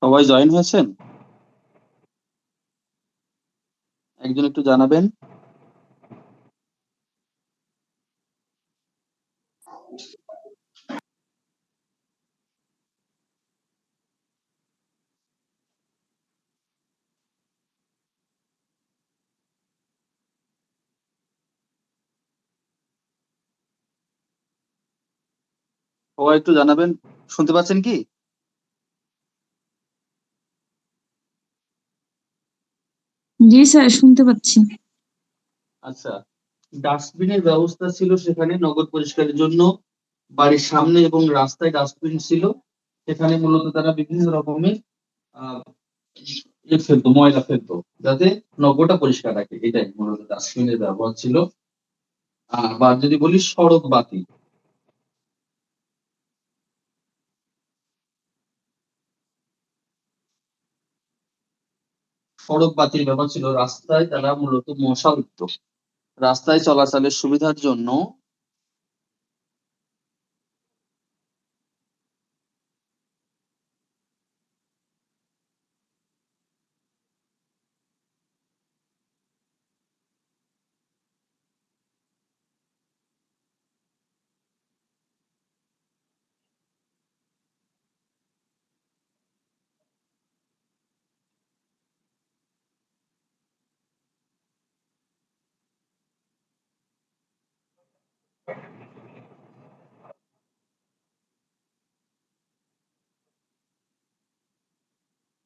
সবাই জয়েন হয়েছেন? একজন একটু জানাবেন। সবাই একটু জানাবেন। শুনতে পাচ্ছেন কি? জি স্যার, শুনতে পাচ্ছি। আচ্ছা, ডাস্টবিনের ব্যবস্থা ছিল সেখানে নগর পরিষ্কারের জন্য। বাড়ির সামনে এবং রাস্তায় ডাস্টবিন ছিল। সেখানে মূলত তারা বিভিন্ন রকমের আহ ফেলতো, ময়লা ফেলতো, যাতে নগরটা পরিষ্কার রাখে। এটাই মূলত ডাস্টবিনের ব্যবহার ছিল। বা যদি বলি সড়ক বাতি, সড়ক বাতির ব্যবহার ছিল। রাস্তায় তারা মূলত মশা উঠতো। রাস্তায় চলাচলের সুবিধার জন্য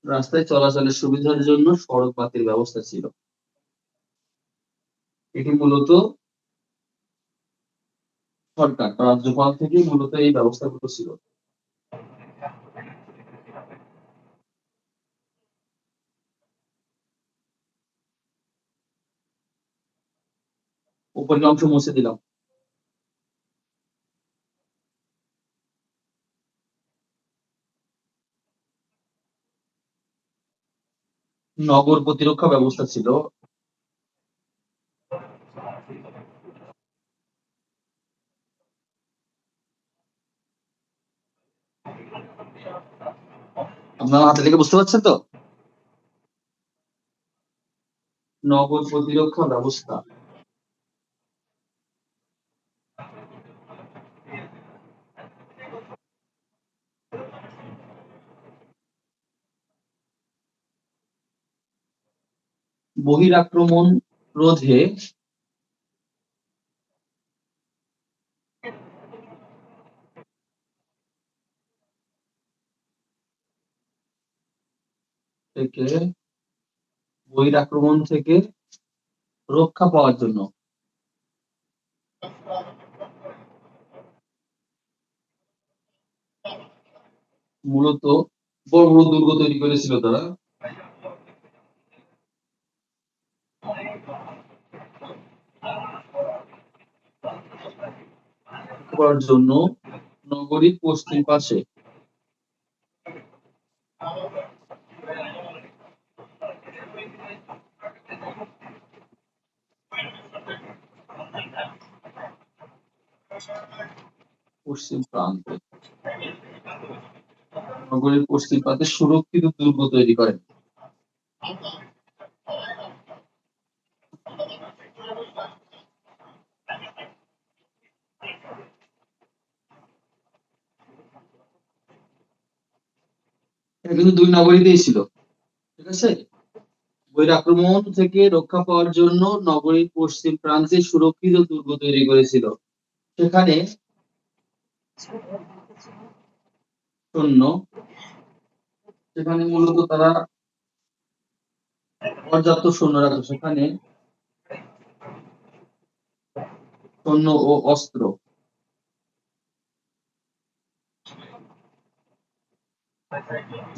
রাস্তায় চলাচলের সুবিধার জন্য সড়ক বাতির ব্যবস্থা ছিল। এটি মূলত সরকার বা রাজ্যপাল থেকেই মূলত এই ব্যবস্থাগুলো ছিল। উপরের অংশ মুছে দিলাম। নগর প্রতিরক্ষা ব্যবস্থা ছিল। আপনারা হাতে লিখে বুঝতে পারছেন তো? নগর প্রতিরক্ষা ব্যবস্থা। বহিরাক্রমণ রোধে থেকে বহিরাক্রমণ থেকে রক্ষা পাওয়ার জন্য মূলত বড় বড় দুর্গ তৈরি করেছিল তারা। করার জন্য নগরীর পশ্চিম পাশে পশ্চিম প্রান্তে নগরীর পশ্চিম প্রান্তে সুরক্ষিত দুর্গ তৈরি করেন। এটা কিন্তু দুই নগরীতেই ছিল, ঠিক আছে। বহির আক্রমণ থেকে রক্ষা পাওয়ার জন্য নগরীর পশ্চিম প্রান্তে সুরক্ষিত দুর্গ তৈরি করেছিল। সেখানে সৈন্য, সেখানে মূলত তারা পর্যাপ্ত সৈন্য রাখতো, সেখানে সৈন্য ও অস্ত্র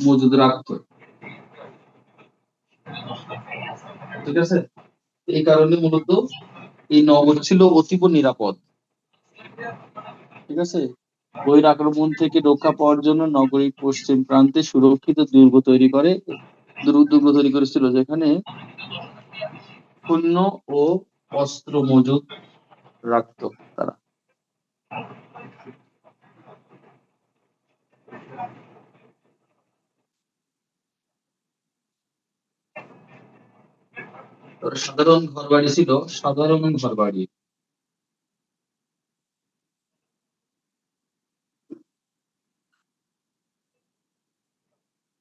মজুদ রাখতো, ঠিক আছে। এই কারণে মূলত এই নগর ছিল অতীব নিরাপদ, ঠিক আছে। বহির আক্রমণ থেকে রক্ষা পাওয়ার জন্য নগরীর পশ্চিম প্রান্তে সুরক্ষিত দুর্গ তৈরি করেছিল, যেখানে সৈন্য ও অস্ত্র মজুদ রাখতো তারা। সাধারণ ঘরবাড়ি ছিল, সাধারণ ঘরবাড়ি,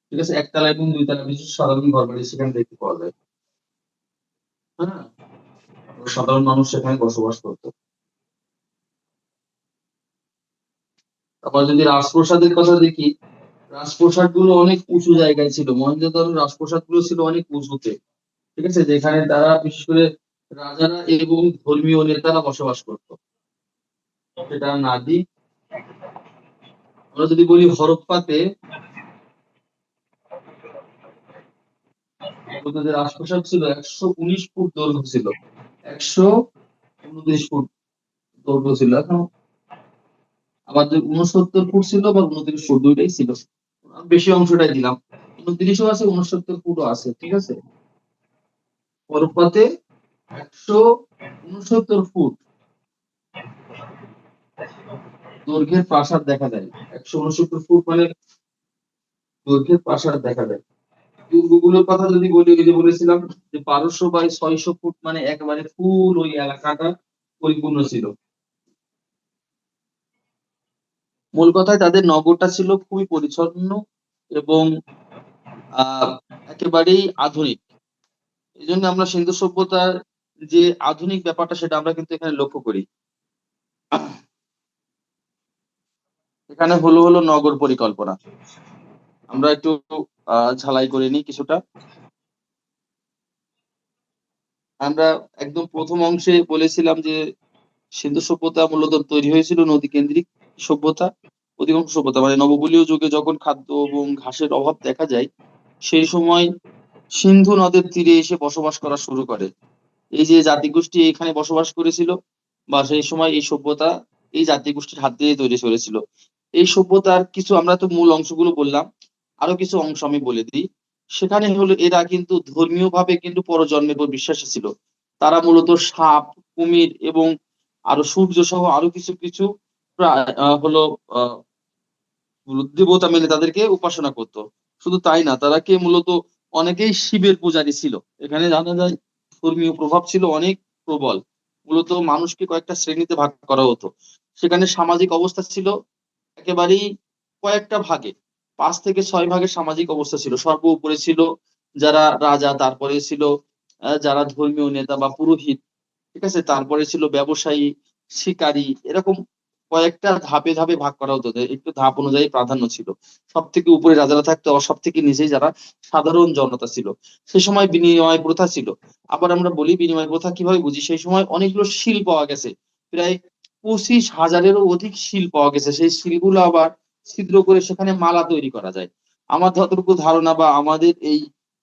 ঠিক আছে। একতলা এবং দুইতলা বিশিষ্ট সাধারণ ঘরবাড়ি সেখানে দেখতে পাওয়া যায়। হ্যাঁ, সাধারণ মানুষ সেখানে বসবাস করতো। তারপর যদি রাজপ্রাসাদের কথা দেখি, রাজপ্রাসাদ গুলো অনেক উঁচু জায়গায় ছিল। মহেঞ্জোদারো রাজপ্রাসাদ গুলো ছিল অনেক উঁচুতে, ঠিক আছে, যেখানে তারা বিশেষ করে রাজারা এবং ধর্মীয় নেতারা বসবাস করত। সেটা নাদি, আমরা যদি বলি হরপ্পাতে যে রাজপ্রাসাদ ছিল 119 ফুট দৈর্ঘ্য ছিল, 129 ফুট দৈর্ঘ্য ছিল। এখন আমাদের 69 ফুট ছিল বা 29 ফুট, দুইটাই ছিল। বেশি অংশটাই দিলাম, 29ও আছে 69 ফুটও আছে, ঠিক আছে। হরপ্পাতে 169 ফুট দৈর্ঘ্যের প্রাসাদ দেখা যায়। 169 ফুট মানে দৈর্ঘ্যের প্রাসাদ দেখা যায়। দুর্গগুলোর কথা যদি বলি, ওই যে বলেছিলাম যে 1200 বাই 600 ফুট, মানে একেবারে ফুল ওই এলাকাটা পরিপূর্ণ ছিল। মূল কথায় তাদের নগরটা ছিল খুবই পরিচ্ছন্ন এবং আহ একেবারেই আধুনিক। এই জন্য আমরা সিন্ধু সভ্যতার যে আধুনিক ব্যাপারটা সেটা আমরা কিন্তু এখানে লক্ষ্য করি। এখানে হলো নগর পরিকল্পনা, আমরা একটু ঝালাই করে নিই কিছুটা। আমরা একদম প্রথম অংশে বলেছিলাম যে সিন্ধু সভ্যতা মূলত তৈরি হয়েছিল নদী কেন্দ্রিক সভ্যতা, অধিকাংশ সভ্যতা মানে নবপলীয় যুগে যখন খাদ্য এবং ঘাসের অভাব দেখা যায়, সেই সময় সিন্ধু নদের তীরে এসে বসবাস করা শুরু করে। এই যে জাতিগোষ্ঠী এখানে বসবাস করেছিল, বা সেই সময় এই সভ্যতা এই জাতিগোষ্ঠীর হাত দিয়ে তৈরি করেছিল। এই সভ্যতার কিছু, আমরা তো মূল অংশগুলো বললাম, আরো কিছু অংশ আমি বলে দিই। সেখানে হলো এরা কিন্তু ধর্মীয় ভাবে কিন্তু পরজন্মের উপর বিশ্বাসী ছিল। তারা মূলত সাপ, কুমির এবং আরো সূর্য সহ আরো কিছু কিছু হলো আহ দেবতা মেনে তাদেরকে উপাসনা করত। শুধু তাই না, তারা কে মূলত অনেকেই শিবের পূজারী ছিল। এখানে জানা যায় ধর্মীয় প্রভাব ছিল অনেক প্রবল। মূলত মানুষকে কয়েকটা শ্রেণীতে ভাগ করা হতো। সেখানে সামাজিক অবস্থা ছিল একেবারেই কয়েকটা ভাগে, 5 থেকে 6 ভাগের সামাজিক অবস্থা ছিল। সর্ব উপরে ছিল যারা রাজা, তারপরে ছিল যারা ধর্মীয় নেতা বা পুরোহিত, ঠিক আছে, তারপরে ছিল ব্যবসায়ী, শিকারী, এরকম কয়েকটা ধাপে ধাপে ভাগ করা হতো। একটু ধাপ অনুযায়ী প্রাধান্য ছিল। সব থেকে উপরে রাজারা থাকতো, আবার সব থেকে নিচেই যারা সাধারণ জনতা ছিল। সে সময় বিনিময় প্রথা ছিল। আবার আমরা বলি বিনিময় প্রথা কিভাবে বুঝি, সেই সময় অনেকগুলো শিল পাওয়া গেছে, প্রায় 25,000-এরও অধিক শিল পাওয়া গেছে। সেই শিলগুলো আবার ছিদ্র করে সেখানে মালা তৈরি করা যায়। আমার যতটুকু ধারণা বা আমাদের এই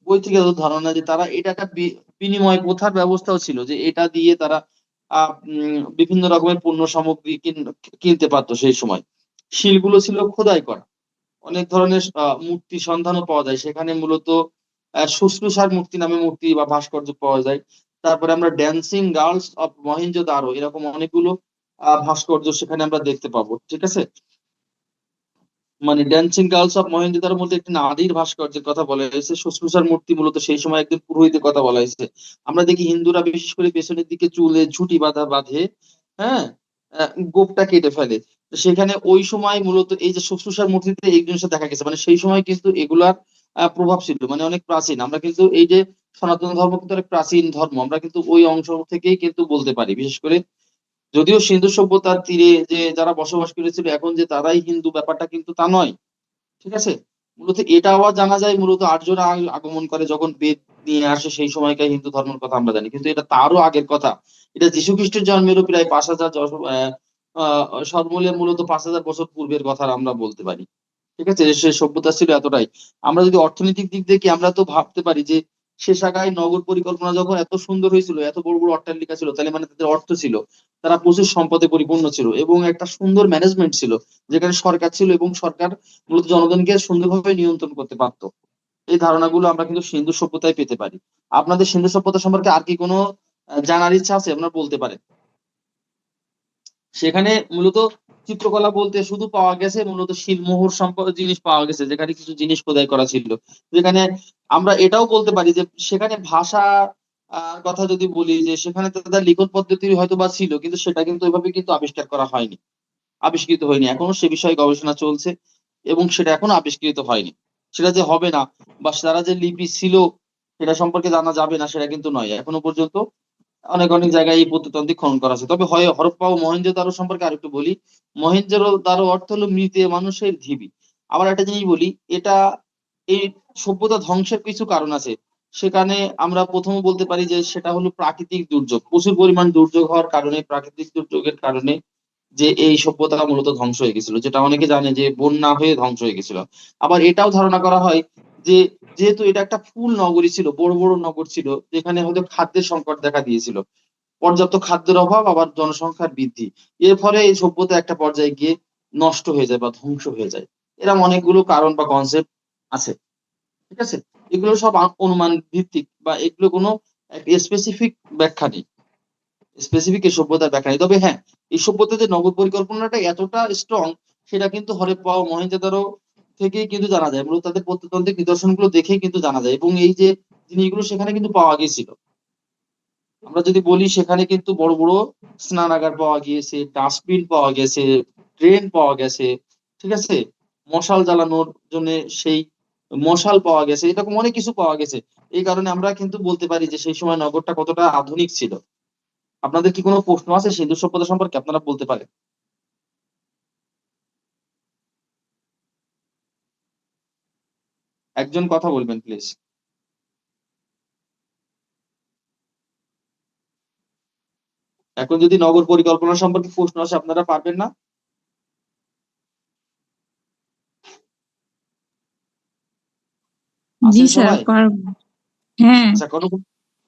বই থেকে যত ধারণা, যে তারা এটা একটা বিনিময় প্রথার ব্যবস্থাও ছিল, যে এটা দিয়ে তারা বিভিন্ন রকমের পণ্য সামগ্রী কিনতে পারতো। সেই সময় শিলগুলো ছিল খোদাই করা। অনেক ধরনের মূর্তি সন্ধানও পাওয়া যায় সেখানে। মূলত শুশ্রূষার মূর্তি নামে মূর্তি বা ভাস্কর্য পাওয়া যায়। তারপরে আমরা ড্যান্সিং গার্লস অফ মহেঞ্জোদারো, এরকম অনেকগুলো ভাস্কর্য সেখানে আমরা দেখতে পাবো, ঠিক আছে। মানে ড্যান্সিং গার্লস অফ মহেঞ্জোদারোর মধ্যে একটি নারীর ভাস্কর্যের কথা বলা হয়েছে। শুশ্রূষার মূর্তি মূলত সেই সময় একজন পুরোহিতের কথা বলা হয়েছে। আমরা দেখি হিন্দুরা বিশেষ করে পেছনের দিকে চুলে ঝুঁটি বাঁধে, হ্যাঁ, গোঁফটা কেটে ফেলে। তো সেখানে ওই সময় মূলত এই যে শুশ্রূষার মূর্তিতে এই জিনিসটা দেখা গেছে, মানে সেই সময় কিন্তু এগুলার প্রভাব ছিল, মানে অনেক প্রাচীন। আমরা কিন্তু এই যে সনাতন ধর্ম কিন্তু অনেক প্রাচীন ধর্ম, আমরা কিন্তু ওই অংশ থেকেই কিন্তু বলতে পারি। বিশেষ করে যদিও সিন্ধু সভ্যতার তীরে যে যারা বসবাস করেছিল এখন যে তারাই হিন্দু, ব্যাপারটা কিন্তু তা নয়। ঠিক আছে, মূলত এটা আবার জানা যায় মূলত আর্যরা আগমন করে যখন বেদ নিয়ে আসে, সেই সময়কার হিন্দু ধর্মের কথা আমরা জানি, কিন্তু এটা তারও আগের কথা। এটা যীশু খ্রিস্টের জন্মেরও প্রায় 5,000 সর্বমূল্যে মূলত 5,000 বছর পূর্বের কথা আমরা বলতে পারি। ঠিক আছে, সে সভ্যতা ছিল এতটাই। আমরা যদি অর্থনৈতিক দিক দেখি, আমরা তো ভাবতে পারি যে সে জায়গায় নগর পরিকল্পনা যখন এত সুন্দর হয়েছিল, এত বড় বড় অট্টালিকা ছিল, তাহলে মানে তাদের অর্থ ছিল, তারা প্রচুর সম্পদে পরিপূর্ণ ছিল এবং একটা সুন্দর ম্যানেজমেন্ট ছিল, যেখানে সরকার ছিল এবং সরকার মূলত জনগণকে সুন্দরভাবে নিয়ন্ত্রণ করতে পারতো। এই ধারণাগুলো আমরা কিন্তু সিন্ধু সভ্যতায় পেতে পারি। আপনাদের সিন্ধু সভ্যতা সম্পর্কে আর কি কোনো জানার ইচ্ছা আছে, আপনারা বলতে পারেন। সেখানে মূলত চিত্রকলা বলতে শুধু পাওয়া গেছে মূলত শিলমোহর জিনিস পাওয়া গেছে, যেখানে কিছু জিনিস খোদাই করা ছিল। যেখানে আমরা এটাও বলতে পারি যে সেখানে ভাষা কথা যদি বলি, যে সেখানে তাদের লিখন পদ্ধতি হয়তো বা ছিল, কিন্তু সেটা কিন্তু ওইভাবে কিন্তু আবিষ্কার করা হয়নি, আবিষ্কৃত হয়নি। এখনো সে বিষয়ে গবেষণা চলছে এবং সেটা এখনো আবিষ্কৃত হয়নি। সেটা যে হবে না বা তারা যে লিপি ছিল সেটা সম্পর্কে জানা যাবে না, সেটা কিন্তু নয়। এখনো পর্যন্ত অনেক অনেক জায়গায় এই প্রত্নতান্ত্রিক খনন করা আছে। তবে হয় হরপ্পা ও মহেঞ্জোদারো সম্পর্কে আরেকটু বলি। মহেঞ্জোদারো অর্থ হলো মৃতে মানুষের ঢিবি। আবার একটা জিনিস বলি, এটা এই সভ্যতা ধ্বংসের কিছু কারণ আছে। সেখানে আমরা প্রথমে বলতে পারি যে সেটা হলো প্রাকৃতিক দুর্যোগ, প্রচুর পরিমাণ দুর্যোগ হওয়ার কারণে, প্রাকৃতিক দুর্যোগের কারণে যে এই সভ্যতা মূলত ধ্বংস হয়ে গেছিল, যেটা অনেকে জানে যে বন্যা হয়ে ধ্বংস হয়ে গেছিল। আবার এটাও ধারণা করা হয় যে যেহেতু এটা একটা ফুল নগরী ছিল, বড় বড় নগর ছিল, যেখানে হয়তো খাদ্যের সংকট দেখা দিয়েছিল, পর্যাপ্ত খাদ্যের অভাব আবার জনসংখ্যার বৃদ্ধি, এর ফলে এই সভ্যতা একটা পর্যায়ে গিয়ে নষ্ট হয়ে যায় বা ধ্বংস হয়ে যায়। এরকম অনেকগুলো কারণ বা কনসেপ্ট আছে। ঠিক আছে, এগুলো সব অনুমান ভিত্তিক বা এগুলো কোনো স্পেসিফিক ব্যাখ্যা নেই, স্পেসিফিক এই সভ্যতার ব্যাখ্যা নেই। তবে হ্যাঁ, এই সভ্যতার যে নগর পরিকল্পনাটা এতটা স্ট্রং, সেটা কিন্তু হরপ্পা ও মহেঞ্জোদারো থেকেই কিন্তু জানা যায়। মূলত তাদের প্রত্নতান্ত্রিক নিদর্শনগুলো দেখেই কিন্তু জানা যায় এবং এই যে জিনিসগুলো সেখানে কিন্তু পাওয়া গেছিল। আমরা যদি বলি সেখানে কিন্তু বড় বড় স্নানাগার পাওয়া গিয়েছে, ডাস্টবিন পাওয়া গেছে, ড্রেন পাওয়া গেছে। ঠিক আছে, মশাল জ্বালানোর জন্য সেই মশাল পাওয়া গেছে, এরকম অনেক কিছু পাওয়া গেছে। এই কারণে আমরা কিন্তু বলতে পারি যে সেই সময় নগরটা কতটা আধুনিক ছিল। আপনাদের কি কোনো প্রশ্ন আছে সিন্ধু সভ্যতা সম্পর্কে, আপনারা বলতে পারেন। একজন কথা বলবেন প্লিজ। এখন যদি নগর পরিকল্পনা সম্পর্কে প্রশ্ন আসে, আপনারা পারবেন না? জি আছেন স্যার, সবাই? পারবো। হ্যাঁ। আচ্ছা,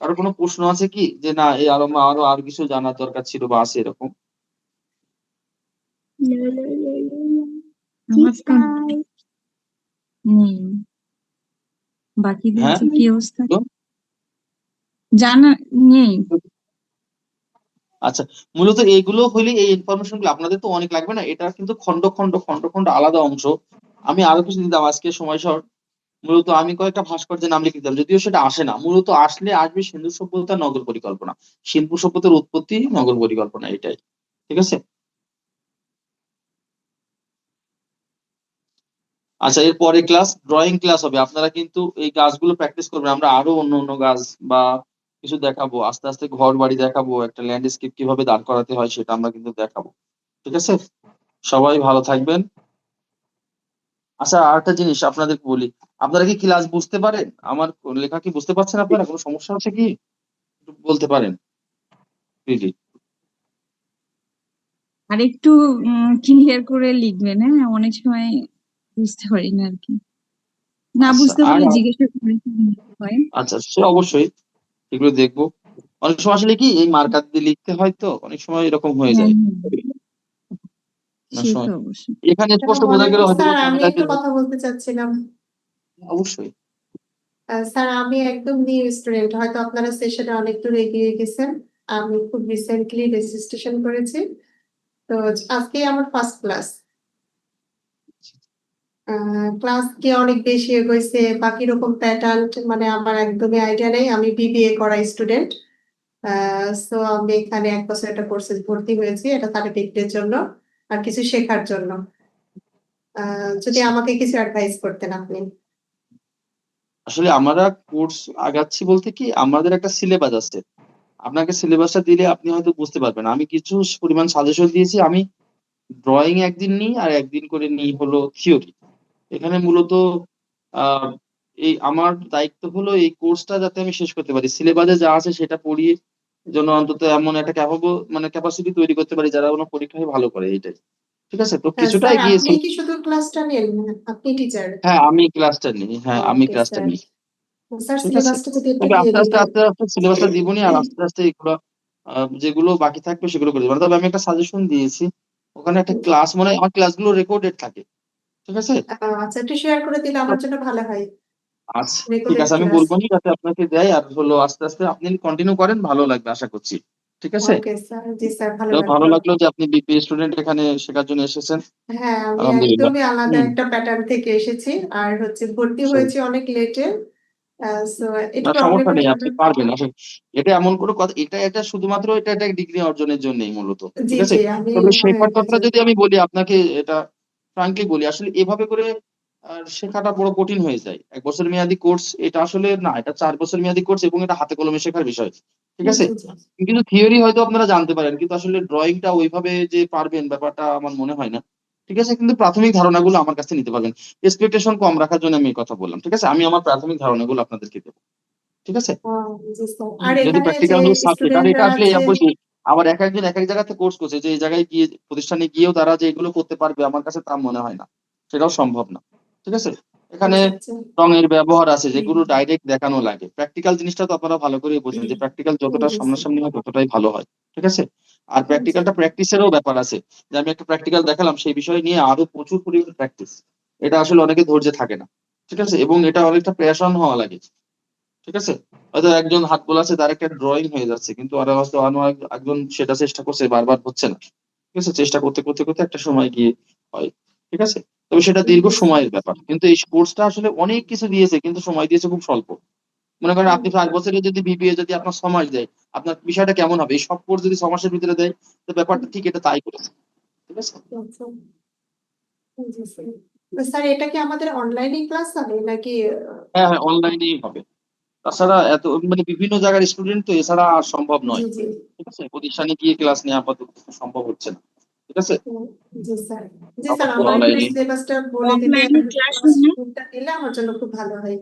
কারো কোনো প্রশ্ন আছে কি, যে না এই আরো আরো আর কিছু জানার দরকার ছিল বা আছে এরকম? আমার তো নেই। বাকিদের হ্যাঁ, যে কি অবস্থা তো জানা নেই। আচ্ছা, মূলত এইগুলো হইলে এই ইনফরমেশন গুলো আপনাদের তো অনেক লাগবে না, এটা কিন্তু খন্ড খন্ড খন্ড খন্ড আলাদা অংশ। আমি আরো কিছু দিতাম, আজকে সময় শর্ট। মূলত আমি কয়েকটা ভাস্কর্যের নাম লিখে দিতাম, যদিও সেটা আসে না। মূলত আসলে আসবে সিন্ধু সভ্যতা, নগর পরিকল্পনা, সিন্ধু সভ্যতার উৎপত্তি, নগর পরিকল্পনা, এটাই। ঠিক আছে। আচ্ছা, এর পরে ক্লাস ড্রয়িং ক্লাস হবে, আপনারা কিন্তু এই গাছগুলো প্র্যাকটিস করবেন। আমরা আরো অন্য অন্য গাছ বা কিছু দেখাবো, আস্তে আস্তে ঘর বাড়ি দেখাবো, একটা ল্যান্ডস্কেপ কিভাবে দাঁড় করাতে হয় সেটা আমরা কিন্তু দেখাবো। ঠিক আছে, সবাই ভালো থাকবেন। আচ্ছা, আরেকটা জিনিস আপনাদেরকে বলি, আপনারা কি ক্লাস বুঝতে পারেন? আমার লেখা কি বুঝতে পারছেন? আপনারা কোনো সমস্যা আছে কি, একটু বলতে পারেন প্লিজ। আর একটু ক্লিয়ার করে লিখবেন, হ্যাঁ? অনেক সময় বুঝতে পারি না আর কি। না আচ্ছা, বুঝতে আর পারলে জিজ্ঞাসা করে হয়। আচ্ছা, সে অবশ্যই এগুলো দেখবো। অনেক সময় আসলে কি এই মার্কার দিয়ে লিখতে হয়, তো অনেক সময় এরকম হয়ে হ্যাঁ যায় হ্যাঁ, অনেক সে তো সময়। অবশ্যই। এখানে স্পষ্ট আসসালামু বোঝা গেল আলাইকুম হয়তো স্যার, আমি কোনটাকে একটু কথা বলতে চাচ্ছিলাম। অবশ্যই। স্যার, আমি একদম নিউ স্টুডেন্ট, হয়তো আপনারা সেশনে অনেক দূর এগিয়ে গেছেন। আমি খুব রিসেন্টলি রেজিস্ট্রেশন করেছি, তো আজকে আমার ফার্স্ট ক্লাস। ক্লাস কি অনেক বেশি এগোইছে বা কিরকম প্যাটার্ন, মানে আমার একদমই আইডিয়া নেই। আমি বিবিএ করা স্টুডেন্ট, সো আমি এখানে 1 বছর একটা কোর্সে ভর্তি হয়েছি, এটা সার্টিফিকেটের জন্য। আর কিছু শেখার জন্য। যদি আমাকে কিছু অ্যাডভাইস করতেন আপনি। আসলে আমরা কোর্স আগাচ্ছি বলতে কি আমাদের একটা সিলেবাস আছে। আপনাকে সিলেবাসটা দিলে আপনি হয়তো বুঝতে পারবেন। আমি কিছু পরিমাণ সাজেশন দিয়েছি। আমি ড্রয়িং একদিন নিই আর একদিন করে নিই হলো থিওরি। এখানে মূলত আ এই আমার দায়িত্ব হলো এই কোর্সটা যাতে আমি শেষ করতে পারি। সিলেবাসে যা আছে সেটা পড়িয়ে যেন অন্তত এমন একটা ক্যাপাসিটি তৈরি করতে পারি যারা কোনো পরীক্ষায় ভালো করে এইটাই। ঠিক আছে? তো কিছুটা স্যার এগিয়েছি। আপনি কি শুধু ক্লাসটা নেন? আপনি টিচার? হ্যাঁ, আমি ক্লাসটা নিই। হ্যাঁ, আমি ওকে ক্লাসটা স্যার। নিই। স্যার ঠিক আছে? সিলেবাসটা যদি একটু তবে দিয়ে দিতেন। আস্তে আস্তে সিলেবাসটা দিবনি আর আস্তে আস্তে এগুলো যেগুলো বাকি থাকবে সেগুলো করে দিব। তবে আমি একটা সাজেশন দিয়েছি। ওখানে একটা ক্লাস মানে আমার ক্লাসগুলো রেকর্ডেড থাকে। ঠিক আছে? আচ্ছা একটু শেয়ার করে দিলে আমার জন্য ভালো হয়। আচ্ছা, ঠিক রেকর্ডেড আছে। আমি ক্লাস। বলব নি যাতে আপনাকে দেয় আর হলো আস্তে আস্তে আপনি কন্টিনিউ করেন ভালো লাগবে আশা করছি। ঠিক আছে? Okay sir. জি স্যার ভালো তো ভালো লাগলো। লাগলো যে আপনি বিপিএ স্টুডেন্ট এখানে শেখার জন্য এসেছেন। হ্যাঁ, আমি আলহামদুলিল্লাহ। একদমই আলাদা হুম, একটা প্যাটার্ন থেকে এসেছি। আর ভর্তি সেই। হয়েছি অনেক লেটে। সো একটু না সমস্যা প্রবলেমের নেই। জন্য। আপনি পারবেন। এটা এমন কোনো কথা এটা শুধুমাত্র এটা ডিগ্রি অর্জনের জন্যই মূলত। জি, ঠিক আছে? জি আমি তবে হয়ে শেখার গেছে। কথাটা যদি আমি বলি আপনাকে এটা ফ্রাঙ্কলি বলি আসলে এভাবে করে শেখাটা বড় কঠিন হয়ে যায়। ১ বছর মেয়াদি কোর্স এটা আসলে না, এটা ৪ বছর মেয়াদি কোর্স এবং এটা হাতে কলমে শেখার বিষয়। ঠিক আছে? জি, জি। কিন্তু থিওরি হয়তো আপনারা জানতে পারেন। কিন্তু আসলে ড্রইংটা ওইভাবে যে পারবেন ব্যাপারটা আমার মনে হয় না। ঠিক আছে? কিন্তু প্রাথমিক ধারণাগুলো আমার কাছ থেকে নিতে পারবেন। এক্সপেকটেশন কম রাখার জন্য আমি এই কথা বললাম। ঠিক আছে? আমি আমার প্রাথমিক ধারণাগুলো আপনাদেরকে দেব। ঠিক আছে? জি স্যার। আর যদি এখানে যে প্র্যাকটিক্যাল গুলো সাবজেক্ট আর এটা স্টুডেন্টরা আসলে আছে। বলছি আবার একেকজন একেক জায়গা থেকে কোর্স করছে যে এই জায়গায় গিয়ে প্রতিষ্ঠানে গিয়েও তারা যে এগুলো করতে পারবে আমার কাছে তা মনে হয় না। সেটাও সম্ভব না। ঠিক আছে? এখানে আচ্ছা, আচ্ছা। রঙের ব্যবহার আছে যেগুলো ডাইরেক্ট দেখানো লাগে। প্র্যাকটিক্যাল জিনিসটা তো আপনারা ভালো করেই বোঝেন যে প্র্যাকটিক্যাল যতটা জি স্যার। সামনাসামনি হয় ততটাই ভালো হয়। ঠিক আছে? আর প্র্যাকটিক্যালটা প্র্যাকটিসেরও ব্যাপার আছে। যে আমি একটা প্র্যাকটিক্যাল দেখালাম সেই বিষয় নিয়ে আরো প্রচুর পরিমাণে প্র্যাকটিস। এটা আসলে অনেকের ধৈর্যে থাকে না। ঠিক আছে? এবং এটা অনেকটা প্যাশন হওয়া লাগে। ঠিক আছে? হয়তো একজন হাত বোলাচ্ছে আছে তার একটা ড্রইং হয়ে যাচ্ছে। কিন্তু আর হয়তো একজন সেটা চেষ্টা করছে বারবার হচ্ছে না। ঠিক আছে? চেষ্টা করতে একটা সময় গিয়ে হয়। ঠিক আছে? তবে সেটা দীর্ঘ জি স্যার। সময়ের ব্যাপার। কিন্তু এই কোর্সটা আসলে অনেক কিছু দিয়েছে কিন্তু সময় দিয়েছে খুব স্বল্প। মনে করেন আপনি ৫ বছরে যদি বিবিএ যদি আপনার ৬ মাস দেয়, আপনার বিষয়টা কেমন হবে? এই সব কোর্স যদি ৬ মাসের ভিতরে দেয়, তো ব্যাপারটা ঠিক এটা তাই করেছে। ঠিক আছে? আচ্ছা। জি স্যার। তো স্যার এটা কি আমাদের অনলাইনে ক্লাস হবে নাকি? হ্যাঁ, হ্যাঁ, অনলাইনেই হবে। তাছাড়া এত মানে বিভিন্ন জায়গার স্টুডেন্ট তো এছাড়া আর সম্ভব জি, নয়। জি। ঠিক আছে? প্রতিষ্ঠানে গিয়ে ক্লাস নেওয়া আপাতত সম্ভব হচ্ছে না। ঠিক আছে? হুম, জি স্যার। জি স্যার আপাতত আমার একটু অনলাইনে। সিলেবাসটা বলে দিলে অফলাইনে ক্লাস ক্লাস হয় না? শিডিউলটা দিলে আমার জন্য খুব ভালো হয়।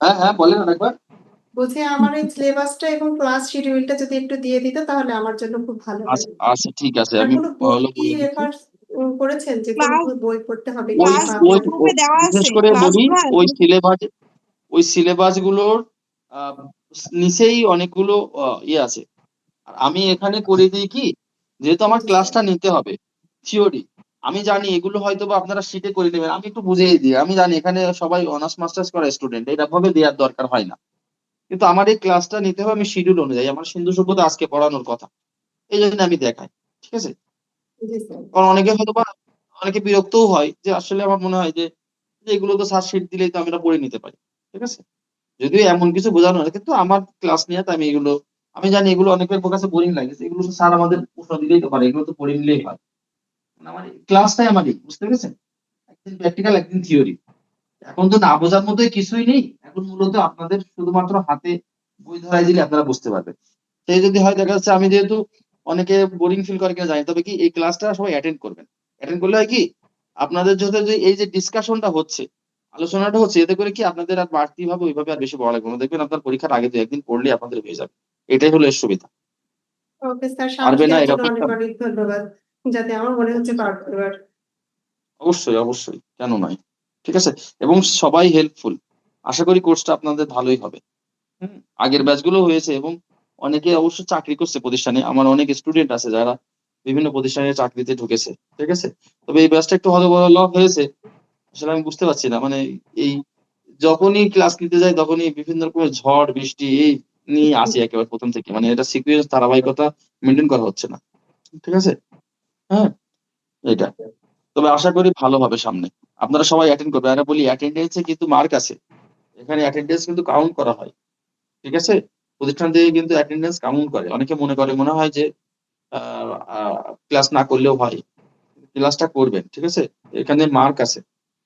হ্যাঁ, হ্যাঁ, বলেন আরেকবার। বলছি আমার এই সিলেবাসটা এবং ক্লাস শিডিউলটা যদি একটু দিয়ে দিত তাহলে আমার জন্য খুব ভালো হয়। আচ্ছা, আচ্ছা ঠিক আছে। আর আমি কোনো বই হলো কি বলে দিচ্ছি। রেফার করেছেন যে কোন ক্লাস বই পড়তে হবে ওই কিনা ক্লাস বা ওই আপনার? ও গ্রুপে দেওয়া বিশেষ আছে করে বলি ক্লাসগুলো ওই সিলেবাস গুলোর আ নিচেই অনেকগুলো ইয়ে আছে। আর আমি এখানে করে দেই কি, যেহেতু আমার জি স্যার। ক্লাসটা নিতে হবে, থিওরি। আমি জানি এগুলো হয়তোবা আপনারা শিটে করে নেবেন। আমি একটু বুঝিয়ে দিই। আমি জানি এখানে সবাই অনার্স মাস্টার্স করা স্টুডেন্ট। এরকমভাবে দেয়ার দরকার হয় না। কিন্তু আমার এই ক্লাসটা নিতে হবে আমি শিডিউল অনুযায়ী। আমার সিন্ধু সভ্যতা আজকে পড়ানোর কথা। এইজন্য আমি দেখাই। ঠিক আছে? জি স্যার। কারণ অনেকে বিরক্তও হয় যে আসলে আমার মনে হয় যে, এগুলো তো স্যার শিট দিলেই তো আমি এটা পড়ে নিতে পারি। ঠিক আছে? যদিও এমন কিছু বোঝানো হয় কিন্তু আমার ক্লাস নেয়াতে আমি জানি এগুলো অনেকের কাছে বোরিং লাগে। এগুলো তো স্যার আমাদের প্রশ্ন দিলেই তো পারে। এগুলো তো পড়ে নিলেই হয়। মানে আমার ক্লাসটাই আমারই। বুঝতে পেরেছেন? একদিন প্র্যাকটিক্যাল একদিন থিওরি। এখন তো না বোঝার মতোই কিছুই নেই। এখন মূলত আপনাদের শুধুমাত্র হাতে বই ধরায় দিলে আপনারা বুঝতে পারবেন। সেই যদি হয় দেখা যাচ্ছে আমি যেহেতু অনেকে বোরিং ফিল করে কিনা জানি। তবে কি এই ক্লাসটা সবাই অ্যাটেন্ড করবেন। অ্যাটেন্ড করলে হয় কি আপনাদের যে এই যে ডিসকাশনটা হচ্ছে, আলোচনাটা হচ্ছে এতে করে কি আপনাদের আর বাড়তি ভাবে ওইভাবে আর বেশি পড়া লাগবে না। দেখবেন আপনার পরীক্ষার আগে ২-১ দিন পড়লেই আপনাদের হয়ে যাবে। এটাই হলো এর সুবিধা। ওকে স্যার সাহস পারবে না দেওয়ার জন্য এরকম অনেক একটা অনেক ধন্যবাদ। যাতে আমার মনে হচ্ছে পারবো এবার। অবশ্যই। কেন নয়? ঠিক আছে? এবং সবাই হেল্পফুল। আশা করি কোর্সটা আপনাদের ভালোই হবে। হুম? আগের ব্যাচগুলো হয়েছে এবং অনেকে অবশ্য চাকরি করছে প্রতিষ্ঠানে। আমার অনেক স্টুডেন্ট আছে যারা বিভিন্ন প্রতিষ্ঠানে চাকরিতে ঢুকেছে। ঠিক আছে? তবে এই ব্যাচটা একটু হযবরল হয়েছে। আসলে আমি বুঝতে পারছি না। মানে এই যখনই ক্লাস নিতে যাই তখনই বিভিন্ন রকমের ঝড়, বৃষ্টি এই নিয়ে আসি একেবারে ১ম থেকে। মানে এটা সিকুয়েন্স ধারাবাহিকতা মেইনটেইন করা হচ্ছে না। ঠিক আছে? হ্যাঁ? এটা। তবে আশা করি ভালো হবে সামনে। আপনারা সবাই অ্যাটেন্ড করবেন। আর বলি অ্যাটেন্ডেন্স এ কিন্তু মার্ক আছে। এখানে অ্যাটেন্ডেন্স কিন্তু কাউন্ট করা হয়। ঠিক আছে? প্রতিষ্ঠান থেকে কিন্তু অ্যাটেন্ডেন্স কাউন্ট করে। অনেকে মনে হয় যে আ আ ক্লাস না করলেও হয়। ক্লাসটা করবেন, ঠিক আছে? এখানে মার্ক আছে,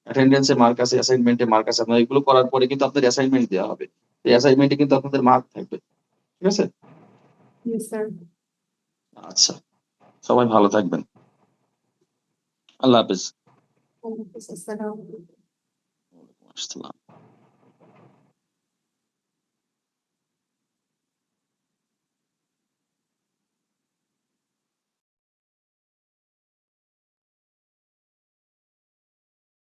অ্যাটেন্ডেন্সে মার্ক আছে, অ্যাসাইনমেন্টে মার্ক আছে। আপনার এগুলো করার পরে কিন্তু আপনাদের অ্যাসাইনমেন্ট দেওয়া হবে। এই অ্যাসাইনমেন্টে কিন্তু আপনাদের মার্ক থাকবে, ঠিক আছে? জি স্যার। আচ্ছা, সবাই ভালো থাকবেন। আল্লাহ হাফেজ। আসসালাম। আসসালাম।